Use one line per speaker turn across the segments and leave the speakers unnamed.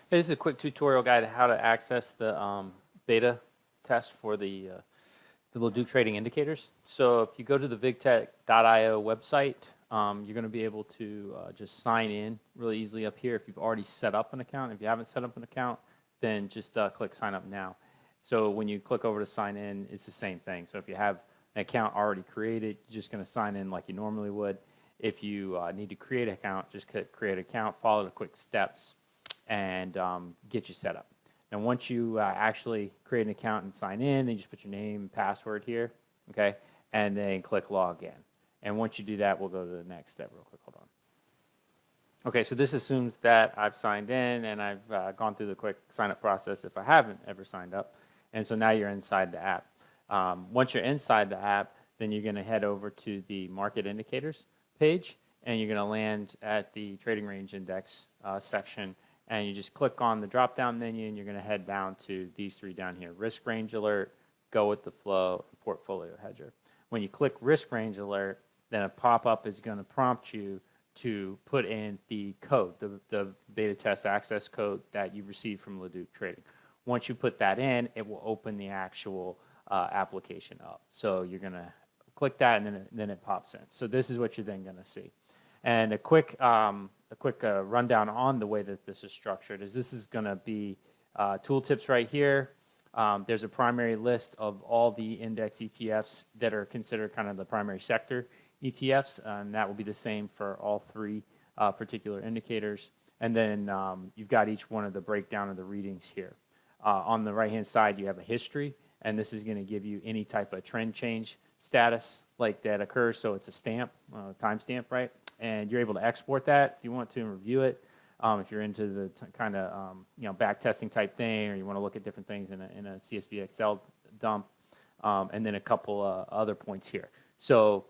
Hey, this is a quick tutorial guide on how to access the beta test for the LaDucTrading indicators. So if you go to the VigTech.io website, you're going to be able to just sign in really easily up here if you've already set up an account. If you haven't set up an account, then just click sign up now. So when you click over to sign in, it's the same thing. So if you have an account already created, you're just going to sign in like you normally would. If you need to create an account, just click create account, follow the quick steps, and get you set up. Now, once you actually create an account and sign in, then you just put your name and password here, okay, and then click log in. And once you do that, we'll go to the next step real quick. Hold on. Okay, so this assumes that I've signed in and I've gone through the quick sign-up process if I haven't ever signed up. And so now you're inside the app. Once you're inside the app, then you're going to head over to the market indicators page, and you're going to land at the trading range index section. And you just click on the drop-down menu, and you're going to head down to these three down here: risk range alert, go with the flow, and portfolio hedger. When you click risk range alert, then a pop-up is going to prompt you to put in the code, the beta test access code that you received from LaDucTrading. Once you put that in, it will open the actual application up. So you're going to click that, and then it pops in. So this is what you're then going to see. And a quick rundown on the way that this is structured is this is going to be tooltips right here. There's a primary list of all the index ETFs that are considered kind of the primary sector ETFs, and that will be the same for all three particular indicators. And then you've got each one of the breakdown of the readings here. On the right-hand side, you have a history, and this is going to give you any type of trend change status like that occurs. So it's a stamp, timestamp, right? And you're able to export that if you want to and review it. If you're into the kind of back testing type thing, or you want to look at different things in a CSV Excel dump, and then a couple other points here. So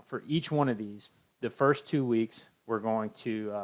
for each one of these, the first 2 weeks we're going to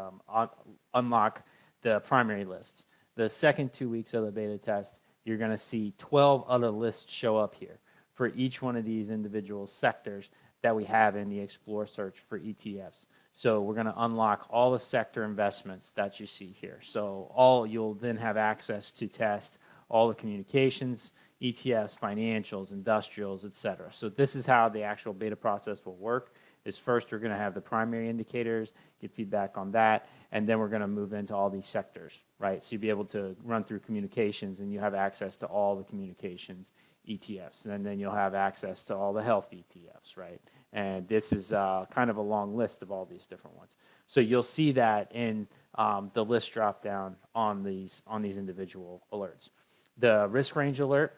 unlock the primary lists. The second 2 weeks of the beta test, you're going to see 12 other lists show up here for each one of these individual sectors that we have in the Explore search for ETFs. So we're going to unlock all the sector investments that you see here. So you'll then have access to test all the communications, ETFs, financials, industrials, etc. So this is how the actual beta process will work. Is first we're going to have the primary indicators, get feedback on that, and then we're going to move into all these sectors, right? So you'll be able to run through communications, and you have access to all the communications ETFs, and then you'll have access to all the health ETFs, right? And this is kind of a long list of all these different ones. So you'll see that in the list drop down on these individual alerts. The risk range alert,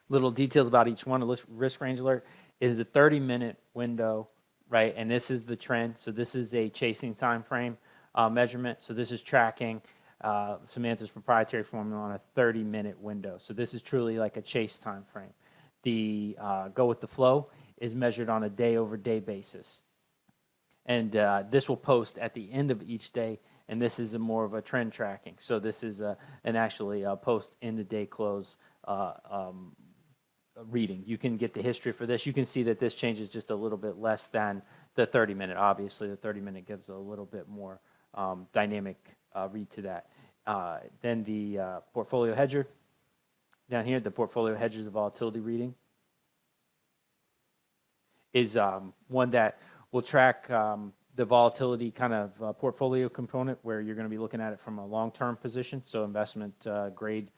little details about each one. The risk range alert is a 30-minute window, right? And this is the trend. So this is a chasing time frame measurement. So this is tracking Samantha's proprietary formula on a 30-minute window. So this is truly like a chase time frame. The go with the flow is measured on a day-over-day basis. And this will post at the end of each day, and this is more of a trend tracking. So this is actually a post in the day close reading. You can get the history for this. You can see that this changes just a little bit less than the 30-minute. Obviously, the 30-minute gives a little bit more dynamic read to that. Then the portfolio hedger. Down here, the portfolio hedger's volatility reading is one that will track the volatility kind of portfolio component, where you're going to be looking at it from a long-term position, so investment grade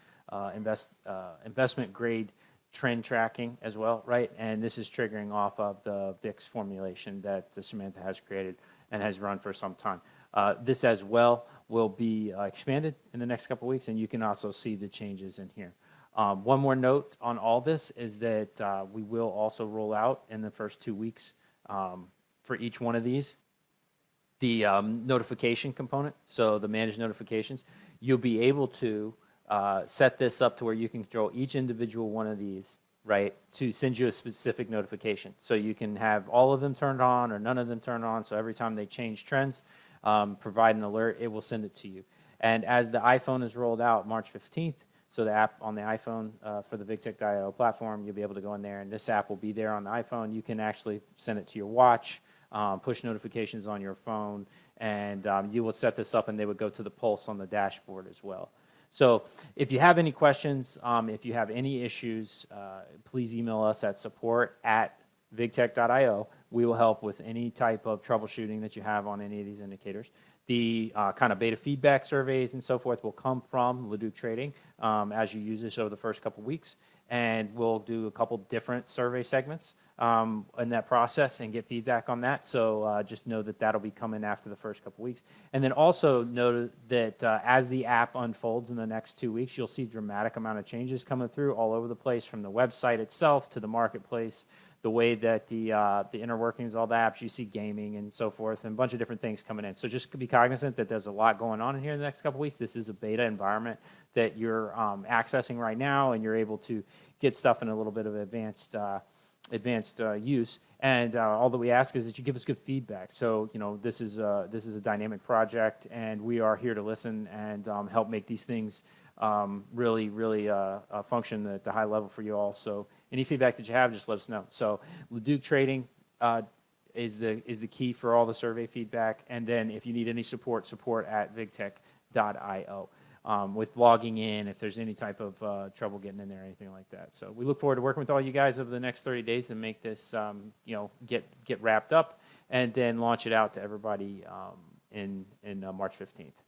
trend tracking as well, right? And this is triggering off of the VIX formulation that Samantha has created and has run for some time. This as well will be expanded in the next couple of weeks, and you can also see the changes in here. One more note on all this is that we will also roll out in the first 2 weeks for each one of these the notification component, so the managed notifications. You'll be able to set this up to where you can control each individual one of these, right, to send you a specific notification. So you can have all of them turned on or none of them turned on, so every time they change trends, provide an alert, it will send it to you. And as the iPhone is rolled out March 15th, So the app on the iPhone for the VigTech.io platform, you'll be able to go in there, and this app will be there on the iPhone. You can actually send it to your watch, push notifications on your phone, and you will set this up, and they would go to the pulse on the dashboard as well. So if you have any questions, if you have any issues, please email us at support@vigtech.io. We will help with any type of troubleshooting that you have on any of these indicators. The kind of beta feedback surveys and so forth will come from LaDucTrading as you use this over the first couple weeks. And we'll do a couple different survey segments in that process and get feedback on that. So just know that that'll be coming after the first couple weeks. And then also know that as the app unfolds in the next 2 weeks, you'll see dramatic amount of changes coming through all over the place, from the website itself to the marketplace, the way that the inner workings, all the apps, you see gaming and so forth, and a bunch of different things coming in. So just be cognizant that there's a lot going on in here in the next couple weeks. This is a beta environment that you're accessing right now, and you're able to get stuff in a little bit of advanced use. And all that we ask is that you give us good feedback. So this is a dynamic project, and we are here to listen and help make these things really function at the high level for you all. So any feedback that you have, just let us know. So LaDucTrading is the key for all the survey feedback. And then if you need any support@vigtech.io with logging in, if there's any type of trouble getting in there or anything like that. So we look forward to working with all you guys over the next 30 days to make this get wrapped up, and then launch it out to everybody in March 15th.